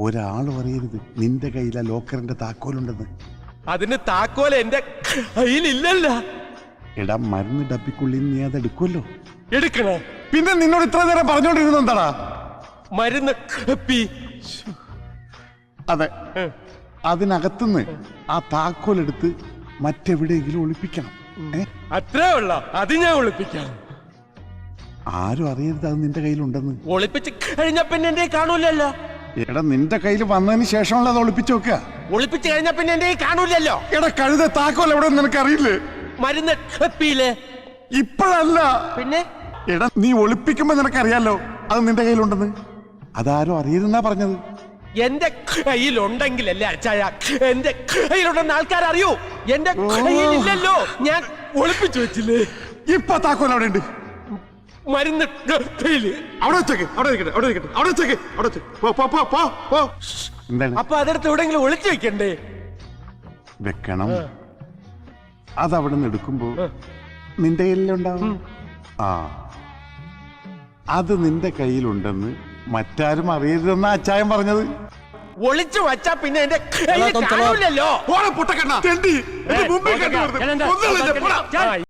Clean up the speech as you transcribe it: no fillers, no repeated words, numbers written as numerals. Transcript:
ഒരാൾ അറിയരുത് നിന്റെ കയ്യിലെ ലോക്കറിന്റെ താക്കോലുണ്ടെന്ന്. അതിന് താക്കോൽ എന്റെ കയ്യിലില്ലല്ല. എടാ, മരുന്ന് ഡപ്പിക്കുള്ളിൽ നീ അത് എടുക്കുമല്ലോ. എടുക്കണേ. പിന്നെ നിന്നോട് ഇത്ര നേരം പറഞ്ഞോണ്ടിരുന്ന എന്താടാ? മരുന്ന് ഡപ്പി. അതെ, അതിനകത്തുനിന്ന് ആ താക്കോൽ എടുത്ത് മറ്റെവിടെയെങ്കിലും ഒളിപ്പിക്കണം. അത്രേ ഉള്ള. അത് ഞാൻ ഒളിപ്പിക്കാം. ആരും അറിയരുത് അത് നിന്റെ കയ്യിലുണ്ടെന്ന്. ഒളിപ്പിച്ച് കഴിഞ്ഞ പിന്നെ എന്റെ കാണൂലല്ലോ. എടാ, നിന്റെ കയ്യിൽ വന്നതിന് ശേഷമുള്ള അത് ഒളിപ്പിച്ചു വെക്കുക. ഒളിപ്പിച്ച് കഴിഞ്ഞ പിന്നെ എന്റെ കാണൂലല്ലോ. എടാ, കഴുത താക്കോൽ എവിടെ നിനക്ക് അറിയില്ലേ? മരുന്ന് ഡപ്പിയില്ലേ? ഇപ്പോഴല്ല. പിന്നെ എടാ, നീ ഒളിപ്പിക്കുമ്പോ നിനക്കറിയാലോ അത് നിന്റെ കയ്യിലുണ്ടെന്ന്. അതാരും അറിയരുതെന്നാ പറഞ്ഞത്. എന്റെ കയ്യിലുണ്ടെങ്കിലല്ലേ അച്ചായ എന്റെ കയ്യിലുണ്ടെന്ന് ആൾക്കാർ അറിയൂ. എന്റെ കയ്യിലില്ലല്ലോ. ഞാൻ ഒളിപ്പിച്ചു വെച്ചില്ലേ. ഇപ്പൊ താക്കോൽ അവിടെ ഉണ്ട്. മരുന്ന് ഡപ്പിയില്. അവിടെ വെച്ചേക്ക്. അവിടെ ഇരിക്കട്ടെ, അവിടെ ഇരിക്കട്ടെ, അവിടെ വെച്ചേക്ക്, അവിടെ വെച്ചേക്ക്. പോ പോ പോ പോ പോ. എന്താണ്? അപ്പൊ അതെടുത്ത് എവിടെയെങ്കിലും ഒളിച്ചു വെക്കണ്ടേ? വെക്കണം. അതവിടെ നിന്ന് എടുക്കുമ്പോ നിന്റെ കയ്യിലുണ്ടാവും. ആ, അത് നിന്റെ കയ്യിലുണ്ടെന്ന് മറ്റാരും അറിയരുതെന്നാ അച്ചായൻ പറഞ്ഞത്. ഒളിച്ചു വച്ചാ പിന്നെ എന്റെ കയ്യിൽ കാണൂലല്ലോ.